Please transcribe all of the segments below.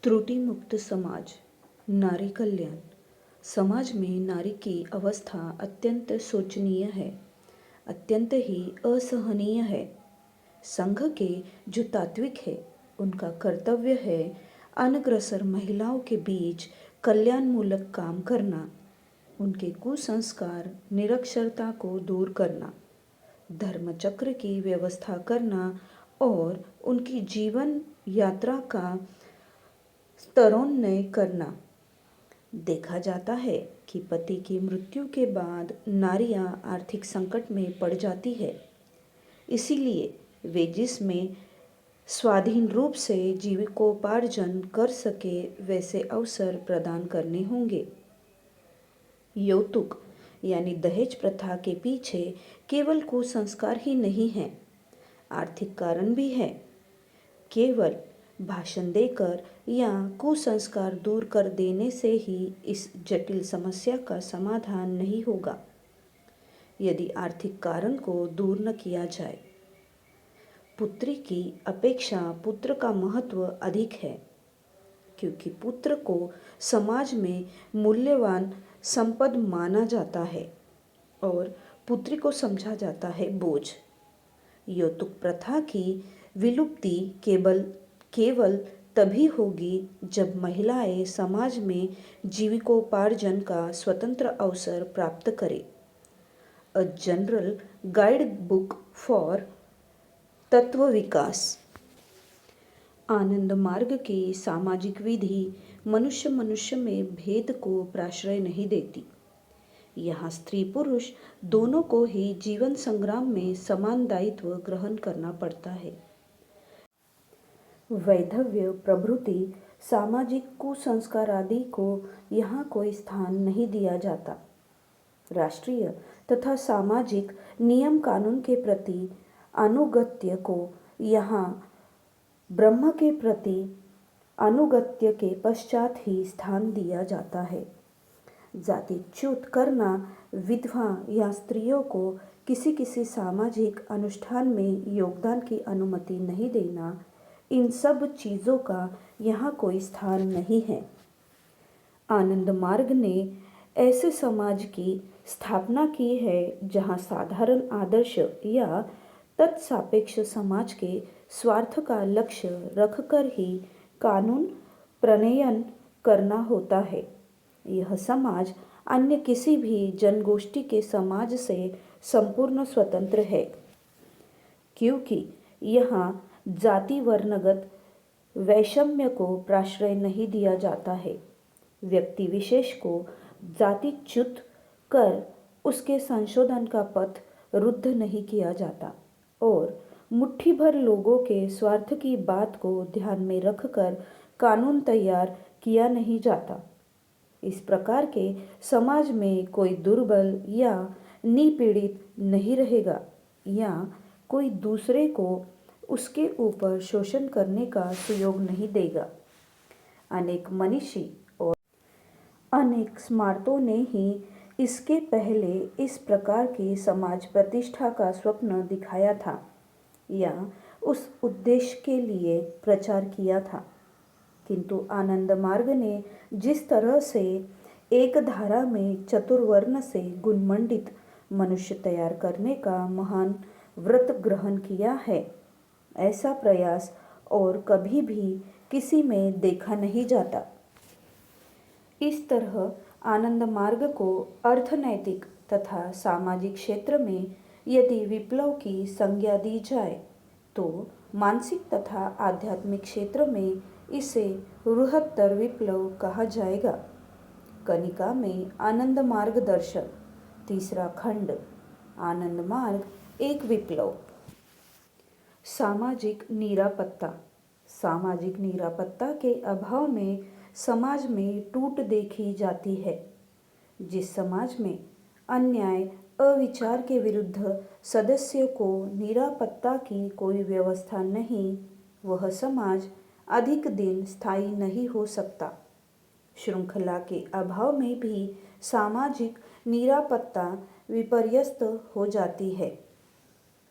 त्रुटि मुक्त समाज, नारी कल्याण। समाज में नारी की अवस्था अत्यंत शोचनीय है, अत्यंत ही असहनीय है। संघ के जो तात्विक है, उनका कर्तव्य है अनग्रसर महिलाओं के बीच कल्याणमूलक काम करना, उनके कुसंस्कार निरक्षरता को दूर करना, धर्मचक्र की व्यवस्था करना और उनकी जीवन यात्रा का स्तरोन्नय करना। देखा जाता है कि पति की मृत्यु के बाद नारियां आर्थिक संकट में पड़ जाती है, इसीलिए वे जिसमें स्वाधीन रूप से जीविकोपार्जन कर सके वैसे अवसर प्रदान करने होंगे। यौतुक यानी दहेज प्रथा के पीछे केवल कुसंस्कार ही नहीं है, आर्थिक कारण भी है। केवल भाषण देकर या कुसंस्कार दूर कर देने से ही इस जटिल समस्या का समाधान नहीं होगा, यदि आर्थिक कारण को दूर न किया जाए। पुत्री की अपेक्षा पुत्र का महत्व अधिक है, क्योंकि पुत्र को समाज में मूल्यवान संपद माना जाता है और पुत्री को समझा जाता है बोझ। यौतुक प्रथा की विलुप्ति केवल तभी होगी जब महिलाएं समाज में जीविकोपार्जन का स्वतंत्र अवसर प्राप्त करें। A general guide book for तत्व विकास। आनंद मार्ग की सामाजिक विधि मनुष्य में भेद को प्रश्रय नहीं देती। यहाँ स्त्री पुरुष दोनों को ही जीवन संग्राम में समान दायित्व ग्रहण करना पड़ता है। वैधव्य, प्रभृति, सामाजिक कुसंस्कार आदि को यहाँ कोई स्थान नहीं दिया जाता। राष्ट्रीय तथा सामाजिक नियम कानून के प्रति अनुगत्य को यहाँ ब्रह्म के प्रति अनुगत्य के पश्चात ही स्थान दिया जाता है। जाति च्युत करना, विधवा या स्त्रियों को किसी सामाजिक अनुष्ठान में योगदान की अनुमति नहीं देना, इन सब चीज़ों का यहाँ कोई स्थान नहीं है। आनंद मार्ग ने ऐसे समाज की स्थापना की है जहाँ साधारण आदर्श या तत्सापेक्ष समाज के स्वार्थ का लक्ष्य रखकर ही कानून प्रणयन करना होता है। यह समाज अन्य किसी भी जनगोष्ठी के समाज से संपूर्ण स्वतंत्र है, क्योंकि यहाँ जाति वर्णगत वैषम्य को प्रश्रय नहीं दिया जाता है। व्यक्ति विशेष को जातिच्युत कर उसके संशोधन का पथ रुद्ध नहीं किया जाता और मुट्ठी भर लोगों के स्वार्थ की बात को ध्यान में रखकर कानून तैयार किया नहीं जाता। इस प्रकार के समाज में कोई दुर्बल या निपीड़ित नहीं रहेगा या कोई दूसरे को उसके ऊपर शोषण करने का सुयोग नहीं देगा। अनेक मनीषी और अनेक स्मार्तों ने ही इसके पहले इस प्रकार की समाज प्रतिष्ठा का स्वप्न दिखाया था या उस उद्देश्य के लिए प्रचार किया था, किंतु आनंद मार्ग ने जिस तरह से एक धारा में चतुर्वर्ण से गुणमंडित मनुष्य तैयार करने का महान व्रत ग्रहण किया है, ऐसा प्रयास और कभी भी किसी में देखा नहीं जाता। इस तरह आनंद मार्ग को अर्थनैतिक तथा सामाजिक क्षेत्र में यदि विप्लव की संज्ञा दी जाए तो मानसिक तथा आध्यात्मिक क्षेत्र में इसे बृहत्तर विप्लव कहा जाएगा। कनिका में आनंद मार्ग दर्शन, तीसरा खंड, आनंद मार्ग एक विप्लव। सामाजिक निरापत्ता। सामाजिक निरापत्ता के अभाव में समाज में टूट देखी जाती है। जिस समाज में अन्याय अविचार के विरुद्ध सदस्यों को निरापत्ता की कोई व्यवस्था नहीं, वह समाज अधिक दिन स्थायी नहीं हो सकता। श्रृंखला के अभाव में भी सामाजिक निरापत्ता विपर्यस्त हो जाती है।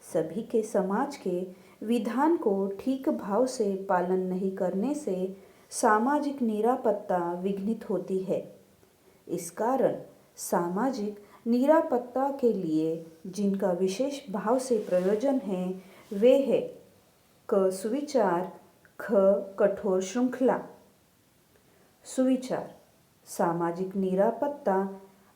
सभी के समाज के विधान को ठीक भाव से पालन नहीं करने से सामाजिक निरापत्ता विघ्नित होती है। इस कारण सामाजिक निरापत्ता के लिए जिनका विशेष भाव से प्रयोजन है वे है क सुविचार, ख कठोर श्रृंखला। सुविचार सामाजिक निरापत्ता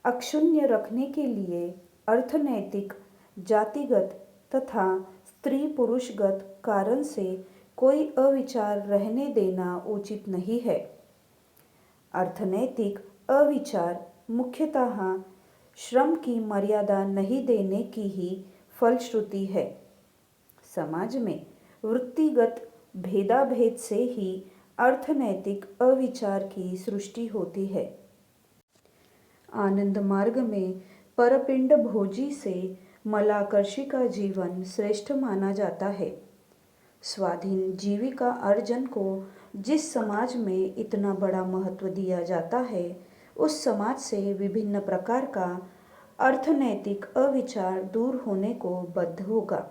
अक्षुण्य रखने के लिए अर्थनैतिक, जातिगत तथा स्त्री पुरुषगत कारण से कोई अविचार रहने देना उचित नहीं है। अर्थनैतिक अविचार मुख्यतः श्रम की मर्यादा नहीं देने की ही फलश्रुति है। समाज में वृत्तिगत भेदाभेद से ही अर्थनैतिक अविचार की सृष्टि होती है। आनंद मार्ग में परपिंड भोजी से मलाकर्षी का जीवन श्रेष्ठ माना जाता है। स्वाधीन जीविका अर्जन को जिस समाज में इतना बड़ा महत्व दिया जाता है, उस समाज से विभिन्न प्रकार का अर्थनैतिक अविचार दूर होने को बद्ध होगा।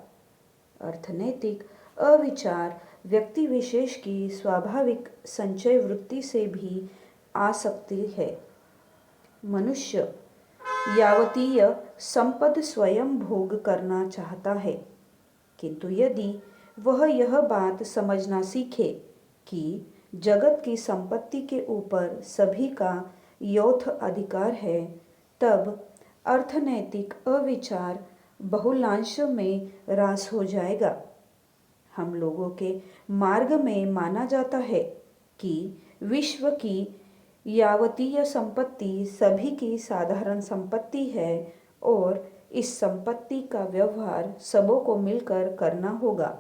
अर्थनैतिक अविचार व्यक्ति विशेष की स्वाभाविक संचय वृत्ति से भी आ सकती है। मनुष्य यावतीय संपद स्वयं भोग करना चाहता है, किंतु यदि वह यह बात समझना सीखे कि जगत की संपत्ति के ऊपर सभी का यौथ अधिकार है, तब अर्थनैतिक अविचार बहुलांश में ह्रास हो जाएगा। हम लोगों के मार्ग में माना जाता है कि विश्व की यावतीय संपत्ति सभी की साधारण संपत्ति है और इस संपत्ति का व्यवहार सबों को मिलकर करना होगा।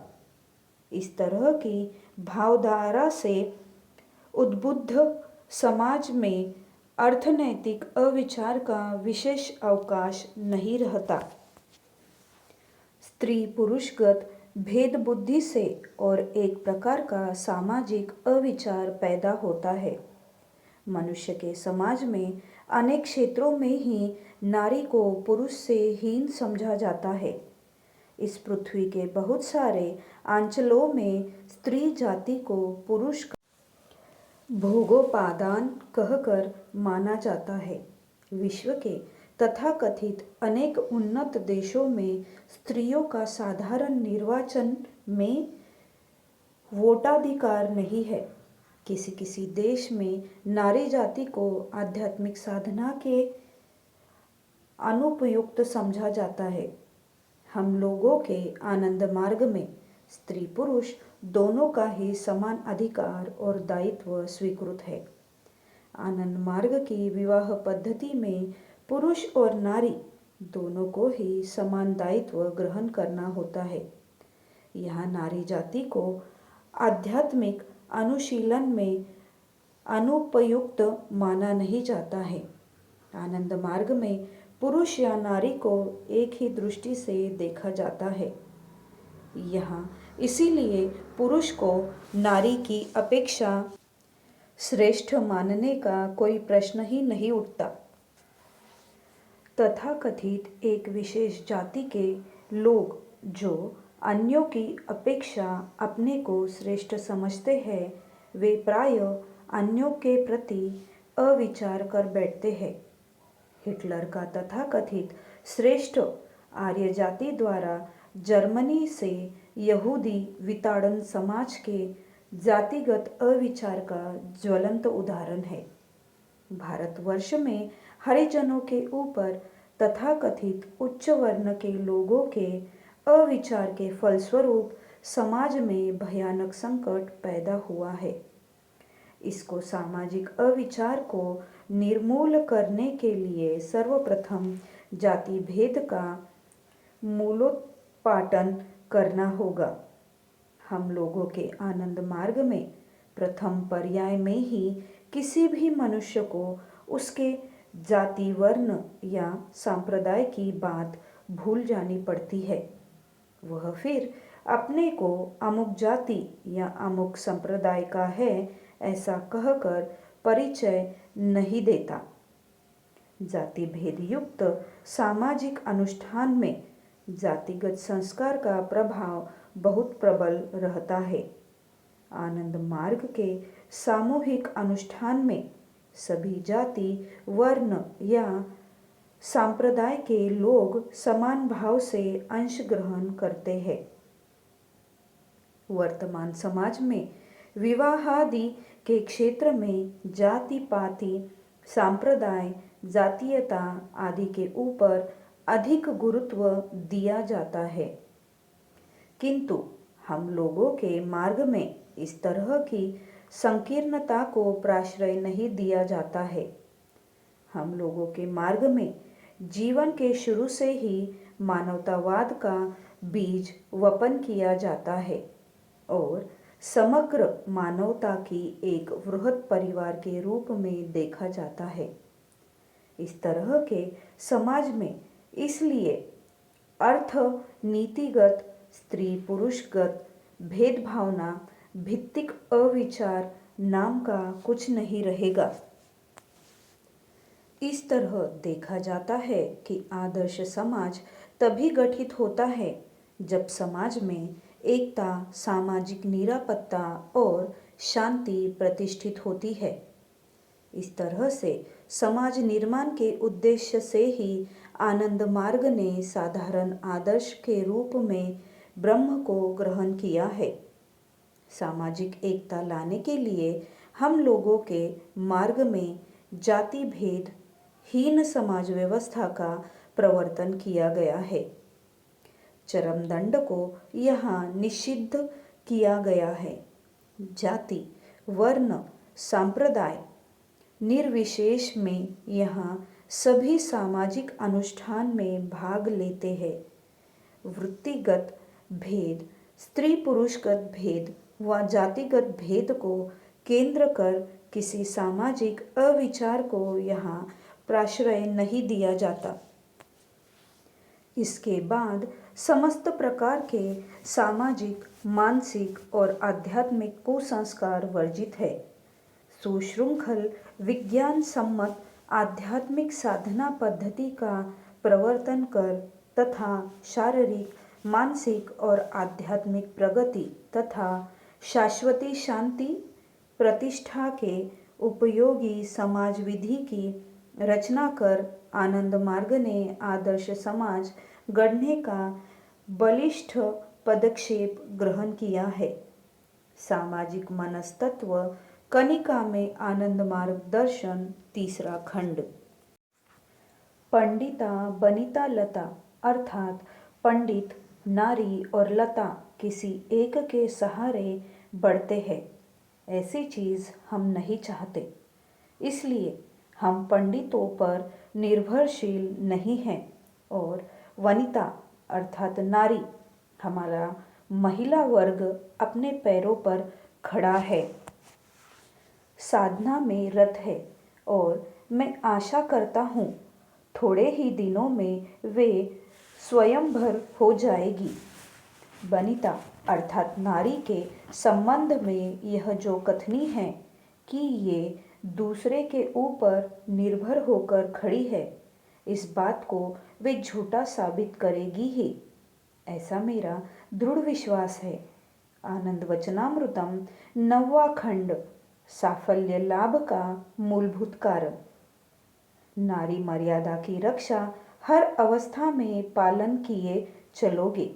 इस तरह की भावधारा से उद्बुद्ध समाज में अर्थनैतिक अविचार का विशेष अवकाश नहीं रहता। स्त्री पुरुषगत भेद बुद्धि से और एक प्रकार का सामाजिक अविचार पैदा होता है। मनुष्य के समाज में अनेक क्षेत्रों में ही नारी को पुरुष से हीन समझा जाता है। इस पृथ्वी के बहुत सारे अंचलों में स्त्री जाति को पुरुष का भोगोपादान कहकर माना जाता है। विश्व के तथाकथित अनेक उन्नत देशों में स्त्रियों का साधारण निर्वाचन में वोटाधिकार नहीं है। किसी किसी देश में नारी जाति को आध्यात्मिक साधना के अनुपयुक्त समझा जाता है। हम लोगों के आनंद मार्ग में स्त्री पुरुष दोनों का ही समान अधिकार और दायित्व स्वीकृत है। आनंद मार्ग की विवाह पद्धति में पुरुष और नारी दोनों को ही समान दायित्व ग्रहण करना होता है। यहाँ नारी जाति को आध्यात्मिक अनुशीलन में अनुपयुक्त माना नहीं जाता है। आनंद मार्ग में पुरुष या नारी को एक ही दृष्टि से देखा जाता है। यहाँ इसीलिए पुरुष को नारी की अपेक्षा श्रेष्ठ मानने का कोई प्रश्न ही नहीं उठता। तथाकथित एक विशेष जाति के लोग जो अन्यों की अपेक्षा अपने को श्रेष्ठ समझते हैं, वे प्रायः अन्यों के प्रति अविचार कर बैठते हैं। हिटलर का तथाकथित श्रेष्ठ आर्य जाति द्वारा जर्मनी से यहूदी विताड़न समाज के जातिगत अविचार का ज्वलंत उदाहरण है। भारतवर्ष में हरिजनों के ऊपर तथाकथित उच्च वर्ण के लोगों के अविचार के फलस्वरूप समाज में भयानक संकट पैदा हुआ है। इसको सामाजिक अविचार को निर्मूल करने के लिए सर्वप्रथम जाति भेद का मूलोत्पाटन करना होगा। हम लोगों के आनंद मार्ग में प्रथम पर्याय में ही किसी भी मनुष्य को उसके जाति, वर्ण या संप्रदाय की बात भूल जानी पड़ती है। वह फिर अपने को अमुक जाति या अमुक संप्रदाय का है ऐसा कहकर परिचय नहीं देता। जाति भेद युक्त सामाजिक अनुष्ठान में जातिगत संस्कार का प्रभाव बहुत प्रबल रहता है। आनंद मार्ग के सामूहिक अनुष्ठान में सभी जाति, वर्ण या संप्रदाय के लोग समान भाव से अंश ग्रहण करते हैं। वर्तमान समाज में विवाहादि के क्षेत्र में जाति पाति, सांप्रदाय, जातीयता आदि के ऊपर अधिक गुरुत्व दिया जाता है, किंतु हम लोगों के मार्ग में इस तरह की संकीर्णता को प्रश्रय नहीं दिया जाता है। हम लोगों के मार्ग में जीवन के शुरू से ही मानवतावाद का बीज वपन किया जाता है और समग्र मानवता की एक वृहद परिवार के रूप में देखा जाता है। इस तरह के समाज में इसलिए अर्थ नीतिगत, स्त्री पुरुषगत भेदभावना, भित्तिक अविचार नाम का कुछ नहीं रहेगा। इस तरह देखा जाता है कि आदर्श समाज तभी गठित होता है जब समाज में एकता, सामाजिक निरापत्ता और शांति प्रतिष्ठित होती है। इस तरह से समाज निर्माण के उद्देश्य से ही आनंद मार्ग ने साधारण आदर्श के रूप में ब्रह्म को ग्रहण किया है। सामाजिक एकता लाने के लिए हम लोगों के मार्ग में जाति भेद हीन समाज व्यवस्था का प्रवर्तन किया गया है। चरम दंड को यहाँ निषिद्ध किया गया है। जाति, वर्ण, संप्रदाय निर्विशेष में यहाँ सभी सामाजिक अनुष्ठान में भाग लेते हैं। वृत्तिगत भेद, स्त्री पुरुषगत भेद व जातिगत भेद को केंद्र कर किसी सामाजिक अविचार को यहाँ प्रश्रय नहीं दिया जाता। इसके बाद समस्त प्रकार के सामाजिक, मानसिक और आध्यात्मिक कुसंस्कार वर्जित है। सुशृंखल विज्ञान सम्मत आध्यात्मिक साधना पद्धति का प्रवर्तन कर तथा शारीरिक, मानसिक और आध्यात्मिक प्रगति तथा शाश्वती शांति प्रतिष्ठा के उपयोगी समाज विधि की रचना कर आनंद मार्ग ने आदर्श समाज गढ़ने का बलिष्ठ पदक्षेप ग्रहण किया है। सामाजिक मनस्तत्व कनिका में आनंद मार्ग दर्शन, तीसरा खंड। पंडिता बनिता लता अर्थात पंडित, नारी और लता किसी एक के सहारे बढ़ते हैं, ऐसी चीज़ हम नहीं चाहते। इसलिए हम पंडितों पर निर्भरशील नहीं हैं और वनिता अर्थात नारी, हमारा महिला वर्ग अपने पैरों पर खड़ा है, साधना में रत है और मैं आशा करता हूँ थोड़े ही दिनों में वे स्वयंभर हो जाएगी। बनिता अर्थात नारी के संबंध में यह जो कथनी है कि ये दूसरे के ऊपर निर्भर होकर खड़ी है, इस बात को वे झूठा साबित करेगी ही, ऐसा मेरा दृढ़ विश्वास है। आनंद वचनामृतम 9वां खंड, साफल्य लाभ का मूलभूत कारण। नारी मर्यादा की रक्षा हर अवस्था में पालन किए चलोगे।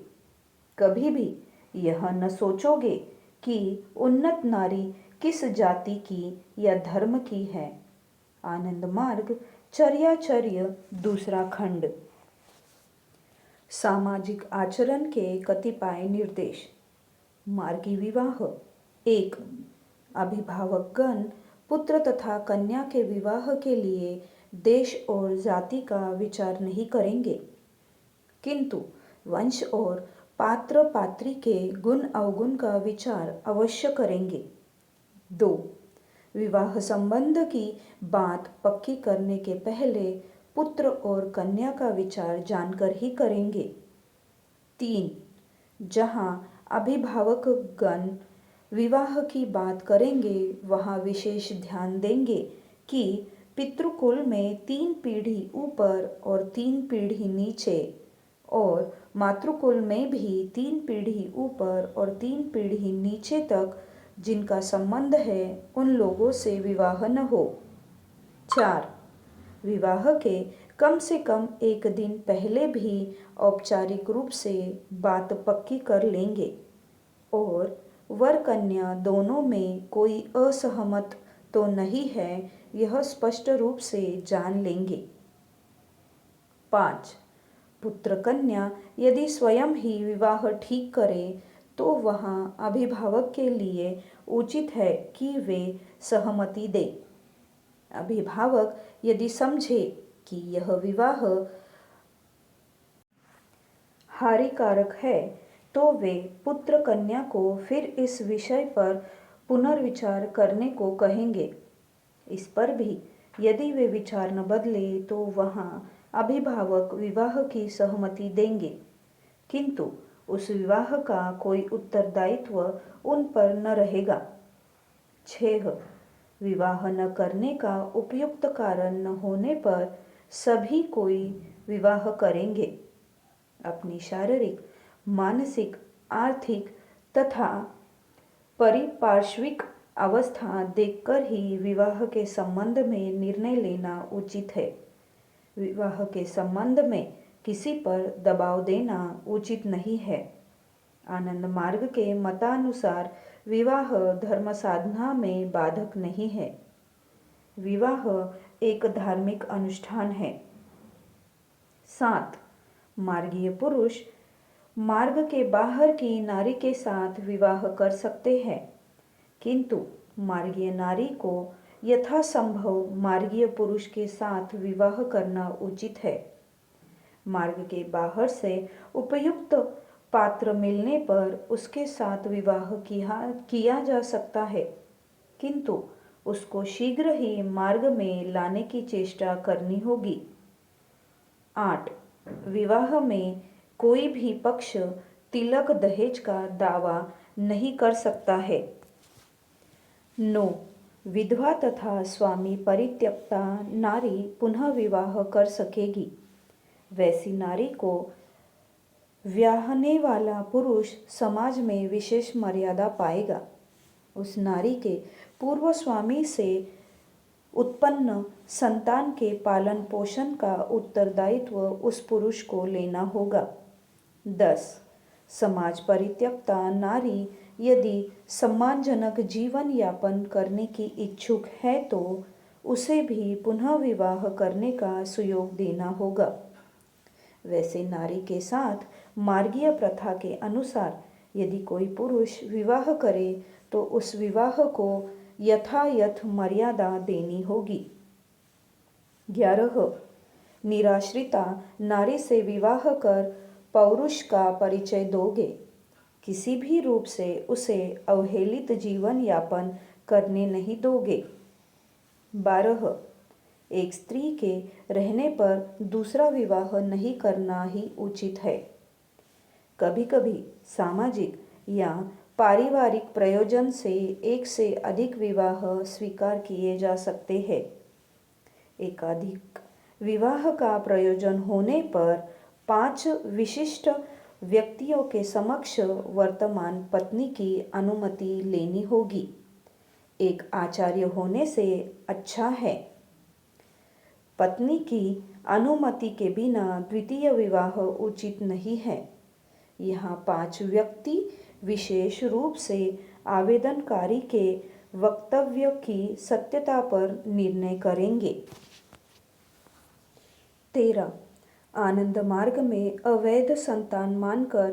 कभी भी यह न सोचोगे कि उन्नत नारी किस जाति की या धर्म की है। आनंद मार्ग चर्याचर्य, दूसरा खंड। सामाजिक आचरण के कतिपय निर्देश। मार्गी विवाह। 1. अभिभावकगण पुत्र तथा कन्या के विवाह के लिए देश और जाति का विचार नहीं करेंगे, किंतु वंश और पात्र पात्री के गुण अवगुण का विचार अवश्य करेंगे। 2. विवाह संबंध की बात पक्की करने के पहले पुत्र और कन्या का विचार जानकर ही करेंगे। 3. जहाँ अभिभावक गण विवाह की बात करेंगे वहाँ विशेष ध्यान देंगे कि पितृकुल में 3 पीढ़ी ऊपर और 3 पीढ़ी नीचे और मातृकुल में भी 3 पीढ़ी ऊपर और 3 पीढ़ी नीचे तक जिनका संबंध है उन लोगों से विवाह न हो। 4. विवाह के कम से कम एक दिन पहले भी औपचारिक रूप से बात पक्की कर लेंगे और वर कन्या दोनों में कोई असहमत तो नहीं है यह स्पष्ट रूप से जान लेंगे। 5. पुत्र कन्या यदि स्वयं ही विवाह ठीक करे तो वहाँ अभिभावक के लिए उचित है कि वे सहमति दे। अभिभावक यदि समझे कि यह विवाह हानिकारक है तो वे पुत्र कन्या को फिर इस विषय पर पुनर्विचार करने को कहेंगे। इस पर भी यदि वे विचार न बदले तो वहाँ अभिभावक विवाह की सहमति देंगे, किंतु उस विवाह का कोई उत्तरदायित्व उन पर न रहेगा। 6. विवाह न करने का उपयुक्त कारण न होने पर सभी कोई विवाह करेंगे। अपनी शारीरिक, मानसिक, आर्थिक तथा पारिपार्श्विक अवस्था देखकर ही विवाह के संबंध में निर्णय लेना उचित है। विवाह के संबंध में किसी पर दबाव देना उचित नहीं है। आनंद मार्ग के मतानुसार विवाह धर्म साधना में बाधक नहीं है। विवाह एक धार्मिक अनुष्ठान है। 7. मार्गीय पुरुष मार्ग के बाहर की नारी के साथ विवाह कर सकते हैं, किंतु मार्गीय नारी को यथासंभव मार्गीय पुरुष के साथ विवाह करना उचित है। मार्ग के बाहर से उपयुक्त पात्र मिलने पर उसके साथ विवाह किया जा सकता है, किंतु उसको शीघ्र ही मार्ग में लाने की चेष्टा करनी होगी। 8. विवाह में कोई भी पक्ष तिलक दहेज का दावा नहीं कर सकता है। 9. विधवा तथा स्वामी परित्यक्ता नारी पुनः विवाह कर सकेगी। वैसी नारी को ब्याहने वाला पुरुष समाज में विशेष मर्यादा पाएगा। उस नारी के पूर्व स्वामी से उत्पन्न संतान के पालन पोषण का उत्तरदायित्व उस पुरुष को लेना होगा। 10. समाज परित्यक्ता नारी यदि सम्मानजनक जीवन यापन करने की इच्छुक है तो उसे भी पुनः विवाह करने का सुयोग देना होगा। वैसे नारी के साथ मार्गीय प्रथा के अनुसार यदि कोई पुरुष विवाह करे तो उस विवाह को यथायथ मर्यादा देनी होगी। 11. निराश्रिता नारी से विवाह कर पौरुष का परिचय दोगे, किसी भी रूप से उसे अवहेलित जीवन यापन करने नहीं दोगे। 12. एक स्त्री के रहने पर दूसरा विवाह नहीं करना ही उचित है। कभी कभी सामाजिक या पारिवारिक प्रयोजन से एक से अधिक विवाह स्वीकार किए जा सकते हैं। एकाधिक विवाह का प्रयोजन होने पर 5 विशिष्ट व्यक्तियों के समक्ष वर्तमान पत्नी की अनुमति लेनी होगी। एक आचार्य होने से अच्छा है। पत्नी की अनुमति के बिना द्वितीय विवाह उचित नहीं है। यहाँ 5 व्यक्ति विशेष रूप से आवेदनकारी के वक्तव्य की सत्यता पर निर्णय करेंगे। 13. आनंद मार्ग में अवैध संतान मानकर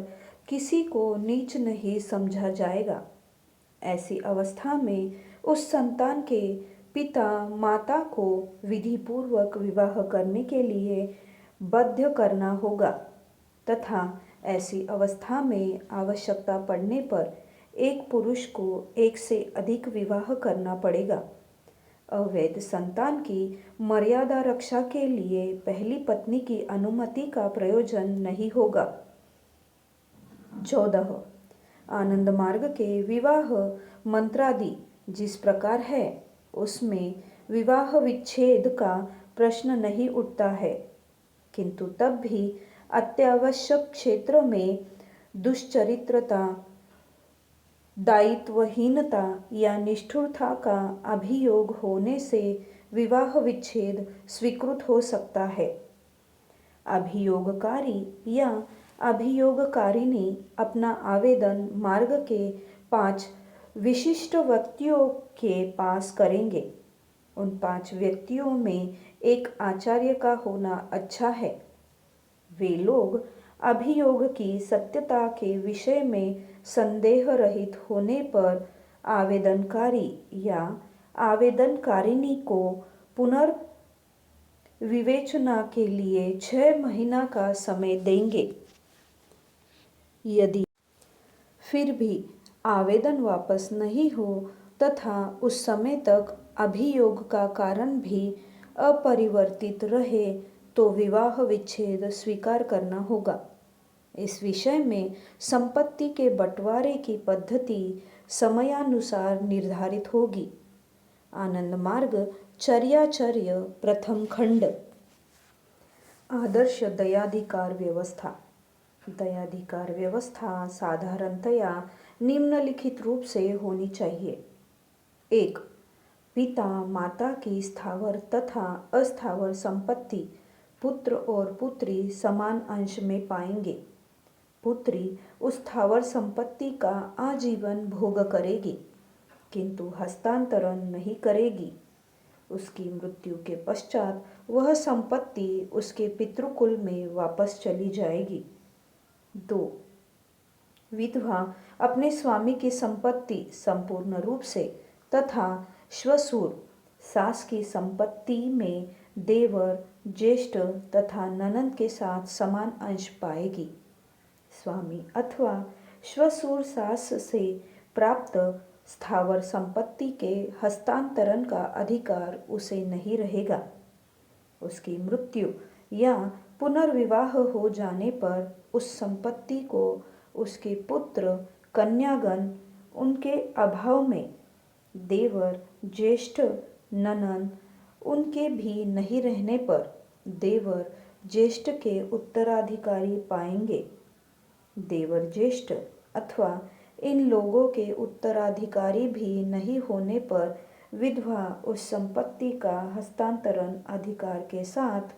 किसी को नीच नहीं समझा जाएगा। ऐसी अवस्था में उस संतान के पिता माता को विधिपूर्वक विवाह करने के लिए बाध्य करना होगा तथा ऐसी अवस्था में आवश्यकता पड़ने पर एक पुरुष को एक से अधिक विवाह करना पड़ेगा। अवैध संतान की मर्यादा रक्षा के लिए पहली पत्नी की अनुमति का प्रयोजन नहीं होगा। 14. आनंद मार्ग के विवाह मंत्रादि जिस प्रकार है उसमें विवाह विच्छेद का प्रश्न नहीं उठता है, किंतु तब भी अत्यावश्यक क्षेत्र में दुश्चरित्रता दायित्वहीनता या निष्ठुरता का अभियोग होने से विवाह विच्छेद स्वीकृत हो सकता है। अभियोगकारी या अभियोगकारिणी अपना आवेदन मार्ग के 5 विशिष्ट व्यक्तियों के पास करेंगे। उन 5 व्यक्तियों में एक आचार्य का होना अच्छा है। वे लोग अभियोग की सत्यता के विषय में संदेह रहित होने पर आवेदनकारी या आवेदनकारिणी को पुनर्विवेचना के लिए 6 महीना का समय देंगे। यदि फिर भी आवेदन वापस नहीं हो तथा उस समय तक अभियोग का कारण भी अपरिवर्तित रहे तो विवाह विच्छेद स्वीकार करना होगा। इस विषय में संपत्ति के बंटवारे की पद्धति समयानुसार निर्धारित होगी। आनंद मार्ग चर्याचर्य प्रथम खंड। आदर्श दयाधिकार व्यवस्था। दयाधिकार व्यवस्था साधारणतया निम्नलिखित रूप से होनी चाहिए। 1. पिता माता की स्थावर तथा अस्थावर संपत्ति पुत्र और पुत्री समान अंश में पाएंगे। पुत्री उस स्थावर संपत्ति का आजीवन भोग करेगी, किंतु हस्तांतरण नहीं करेगी। उसकी मृत्यु के पश्चात वह संपत्ति उसके पितृकुल में वापस चली जाएगी। 2. विधवा अपने स्वामी की संपत्ति संपूर्ण रूप से तथा श्वशुर सास की संपत्ति में देवर, ज्येष्ठ तथा ननंद के साथ समान अंश पाएगी। स्वामी अथवा श्वशुर सास से प्राप्त स्थावर संपत्ति के हस्तांतरण का अधिकार उसे नहीं रहेगा। उसकी मृत्यु या पुनर्विवाह हो जाने पर उस संपत्ति को उसके पुत्र, कन्यागण, उनके अभाव में देवर, ज्येष्ठ, ननंद, उनके भी नहीं रहने पर देवर, ज्येष्ठ के उत्तराधिकारी पाएंगे। देवर, ज्येष्ठ अथवा इन लोगों के उत्तराधिकारी भी नहीं होने पर विधवा उस संपत्ति का हस्तांतरण अधिकार के साथ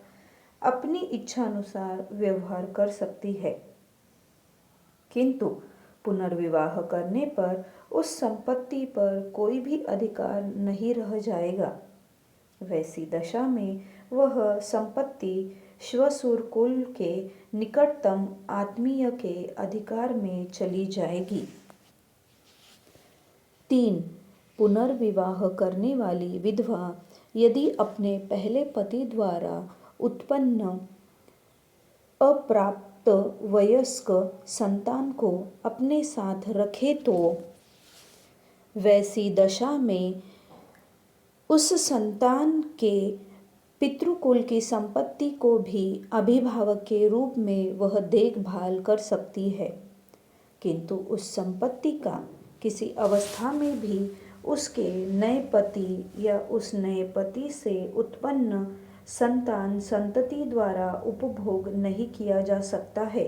अपनी इच्छानुसार व्यवहार कर सकती है, किंतु पुनर्विवाह करने पर उस संपत्ति पर कोई भी अधिकार नहीं रह जाएगा। वैसी दशा में वह संपत्ति श्वशुर कुल के निकटतम आत्मीय के अधिकार में चली जाएगी। 3. पुनर्विवाह करने वाली विधवा यदि अपने पहले पति द्वारा उत्पन्न अप्राप्त वयस्क संतान को अपने साथ रखे तो वैसी दशा में उस संतान के पितृकुल की संपत्ति को भी अभिभावक के रूप में वह देखभाल कर सकती है, किंतु उस संपत्ति का किसी अवस्था में भी उसके नए पति या उस नए पति से उत्पन्न संतान संतति द्वारा उपभोग नहीं किया जा सकता है।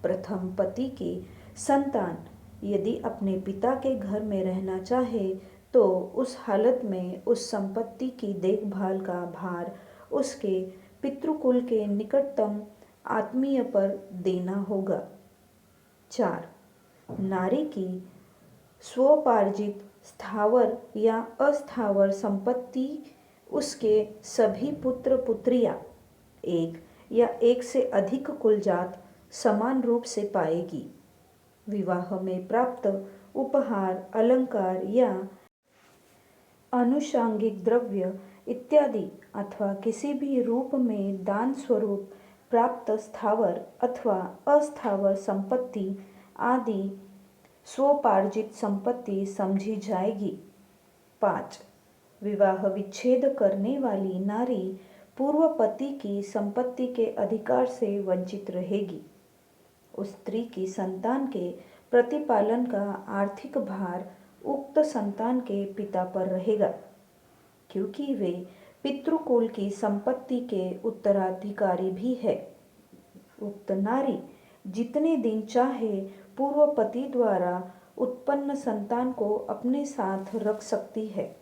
प्रथम पति की संतान यदि अपने पिता के घर में रहना चाहे तो उस हालत में उस संपत्ति की देखभाल का भार उसके पितृकुल के निकटतम आत्मीय पर देना होगा। 4. नारी की स्वोपार्जित स्थावर या अस्थावर संपत्ति उसके सभी पुत्र पुत्रियां एक या एक से अधिक कुलजात समान रूप से पाएगी। विवाह में प्राप्त उपहार, अलंकार या आनुषांगिक द्रव्य इत्यादि अथवा किसी भी रूप में दान स्वरूप प्राप्त स्थावर अथवा अस्थावर संपत्ति आदि स्वोपार्जित संपत्ति समझी जाएगी। 5. विवाह विच्छेद करने वाली नारी पूर्व पति की संपत्ति के अधिकार से वंचित रहेगी। उस स्त्री की संतान के प्रतिपालन का आर्थिक भार उक्त संतान के पिता पर रहेगा, क्योंकि वे पितृकुल की संपत्ति के उत्तराधिकारी भी है। उक्त नारी जितने दिन चाहे पूर्व पति द्वारा उत्पन्न संतान को अपने साथ रख सकती है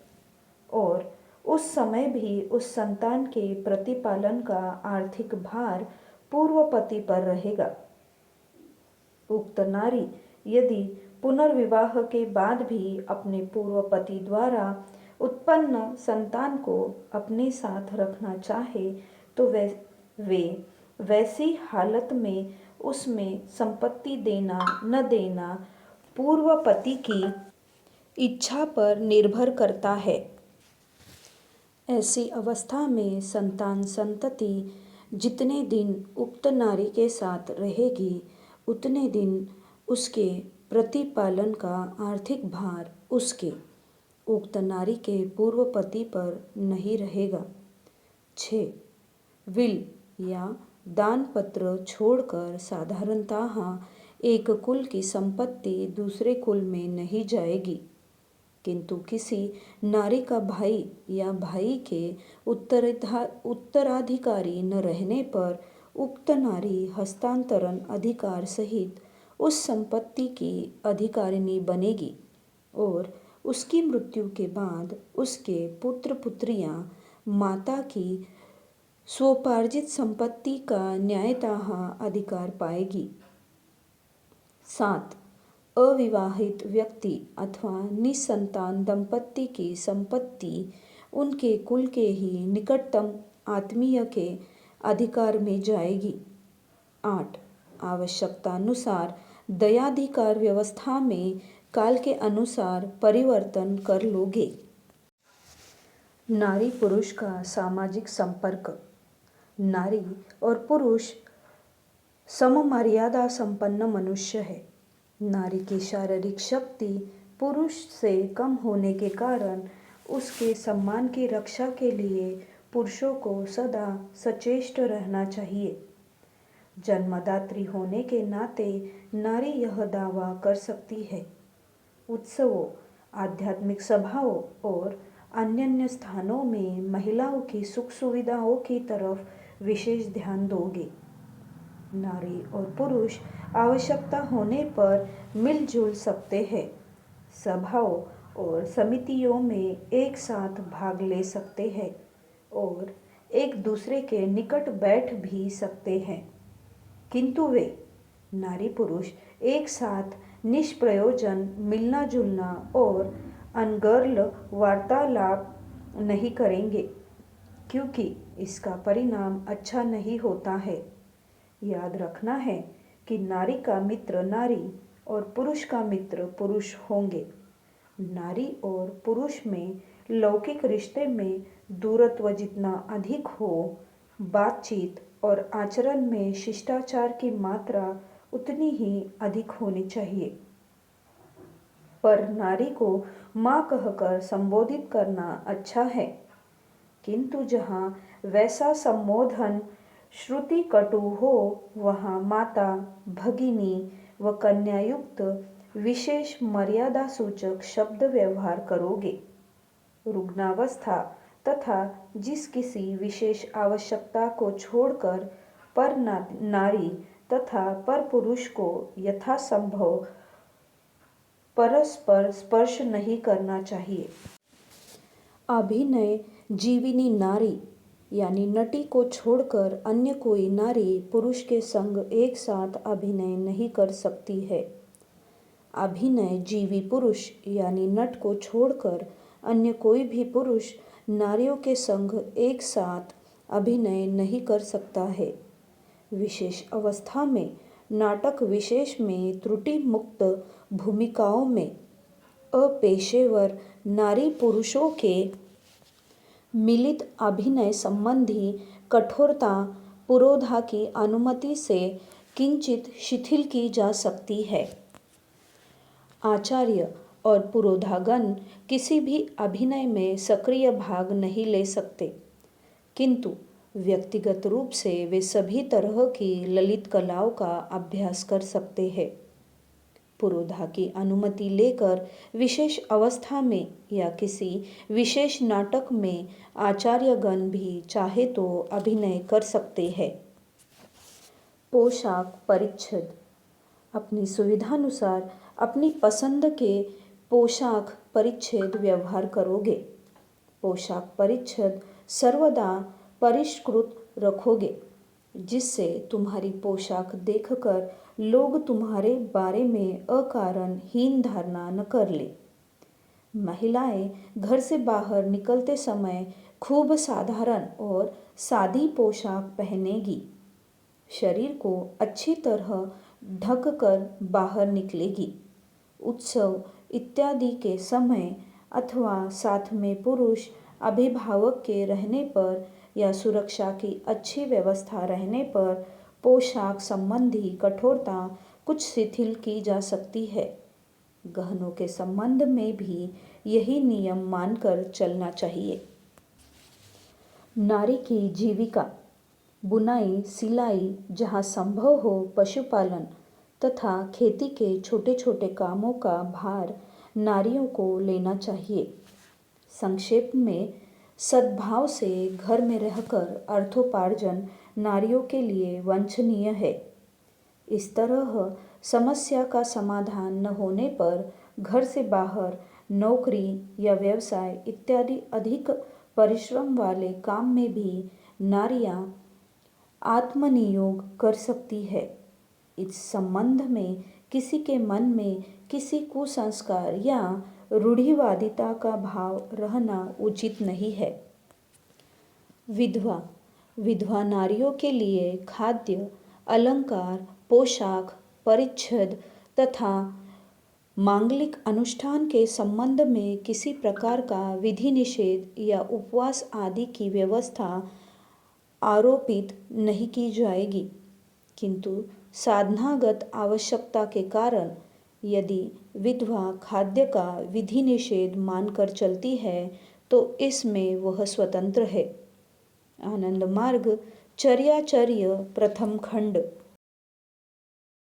और उस समय भी उस संतान के प्रतिपालन का आर्थिक भार पूर्व पति पर रहेगा। उक्त नारी यदि पुनर्विवाह के बाद भी अपने पूर्व पति द्वारा उत्पन्न संतान को अपने साथ रखना चाहे तो वे वैसी हालत में उसमें संपत्ति देना न देना पूर्व पति की इच्छा पर निर्भर करता है। ऐसी अवस्था में संतान संतति जितने दिन उक्त नारी के साथ रहेगी उतने दिन उसके प्रतिपालन का आर्थिक भार उसके उक्त नारी के पूर्व पति पर नहीं रहेगा। 6. विल या दान पत्र छोड़कर साधारणतः एक कुल की संपत्ति दूसरे कुल में नहीं जाएगी, किंतु किसी नारी का भाई या भाई के उत्तराधिकारी न रहने पर उक्त नारी हस्तांतरण अधिकार सहित उस संपत्ति की अधिकारिणी बनेगी और उसकी मृत्यु के बाद उसके पुत्र पुत्रियां माता की स्वोपार्जित संपत्ति का न्यायतः अधिकार पाएगी। 7. अविवाहित व्यक्ति अथवा निसंतान दंपत्ति की संपत्ति उनके कुल के ही निकटतम आत्मीय के अधिकार में जाएगी। 8. आवश्यकतानुसार दयाधिकार व्यवस्था में काल के अनुसार परिवर्तन कर लोगे। नारी पुरुष का सामाजिक संपर्क। नारी और पुरुष सममर्यादा संपन्न मनुष्य है। नारी की शारीरिक शक्ति पुरुष से कम होने के कारण उसके सम्मान की रक्षा के लिए पुरुषों को सदा सचेष्ट रहना चाहिए। जन्मदात्री होने के नाते नारी यह दावा कर सकती है। उत्सवों, आध्यात्मिक सभाओं और अन्य स्थानों में महिलाओं की सुख सुविधाओं की तरफ विशेष ध्यान दोगे। नारी और पुरुष आवश्यकता होने पर मिलजुल सकते हैं। सभाओं और समितियों में एक साथ भाग ले सकते हैं और एक दूसरे के निकट बैठ भी सकते हैं, किंतु वे नारी पुरुष एक साथ निष्प्रयोजन मिलना जुलना और अनर्गल वार्तालाप नहीं करेंगे, क्योंकि इसका परिणाम अच्छा नहीं होता है। याद रखना है कि नारी का मित्र नारी और पुरुष का मित्र पुरुष होंगे। नारी और पुरुष में लौकिक रिश्ते में दूरत्व जितना अधिक हो, बातचीत और आचरण में शिष्टाचार की मात्रा उतनी ही अधिक होनी चाहिए। पर नारी को माँ कहकर संबोधित करना अच्छा है, किंतु जहाँ वैसा संबोधन श्रुति कटु हो वहाँ माता, भगिनी व कन्यायुक्त विशेष मर्यादा सूचक शब्द व्यवहार करोगे। रुग्णावस्था तथा जिस किसी विशेष आवश्यकता को छोड़कर पर नारी तथा पर पुरुष को यथासंभव परस्पर स्पर्श नहीं करना चाहिए। अभिनय जीविनी नारी यानी नटी को छोड़कर अन्य कोई नारी पुरुष के संग एक साथ अभिनय नहीं कर सकती है। अभिनय जीवी पुरुष यानी नट को छोड़कर अन्य कोई भी पुरुष नारियों के संग एक साथ अभिनय नहीं कर सकता है। विशेष अवस्था में नाटक विशेष में त्रुटि मुक्त भूमिकाओं में अपेशेवर नारी पुरुषों के मिलित अभिनय संबंधी कठोरता पुरोधा की अनुमति से किंचित शिथिल की जा सकती है। आचार्य और पुरोधागण किसी भी अभिनय में सक्रिय भाग नहीं ले सकते, किंतु व्यक्तिगत रूप से वे सभी तरह की ललित कलाओं का अभ्यास कर सकते हैं। पुरोधा की अनुमति लेकर विशेष अवस्था में या किसी विशेष नाटक में आचार्यगण भी चाहे तो अभिनय कर सकते हैं। पोशाक परिच्छद। अपनी सुविधानुसार अपनी पसंद के पोशाक परिच्छेद व्यवहार करोगे। पोशाक परिच्छेद सर्वदा परिष्कृत रखोगे, जिससे तुम्हारी पोशाक देखकर लोग तुम्हारे बारे में अकारण हीन धारणा न कर ले। महिलाएं घर से बाहर निकलते समय खूब साधारण और सादी पोशाक पहनेगी। शरीर को अच्छी तरह ढक कर बाहर निकलेगी। उत्सव इत्यादि के समय अथवा साथ में पुरुष अभिभावक के रहने पर या सुरक्षा की अच्छी व्यवस्था रहने पर पोशाक संबंधी कठोरता कुछ शिथिल की जा सकती है। गहनों के संबंध में भी यही नियम मानकर चलना चाहिए। नारी की जीविका, बुनाई, सिलाई, जहाँ संभव हो पशुपालन तथा खेती के छोटे छोटे कामों का भार नारियों को लेना चाहिए। संक्षेप में, सद्भाव से घर में रहकर अर्थोपार्जन नारियों के लिए वांछनीय है। इस तरह समस्या का समाधान न होने पर घर से बाहर नौकरी या व्यवसाय इत्यादि अधिक परिश्रम वाले काम में भी नारियां आत्मनियोग कर सकती है। इस संबंध में किसी के मन में किसी कुसंस्कार या रूढ़िवादिता का भाव रहना उचित नहीं है। विधवा, विधवा नारियों के लिए खाद्य, अलंकार, पोशाक, परिच्छेद तथा मांगलिक अनुष्ठान के संबंध में किसी प्रकार का विधि निषेध या उपवास आदि की व्यवस्था आरोपित नहीं की जाएगी, किंतु साधनागत आवश्यकता के कारण यदि विधवा खाद्य का विधि निषेध मानकर चलती है तो इसमें वह स्वतंत्र है। आनंद मार्ग चर्याचर्य प्रथम खंड।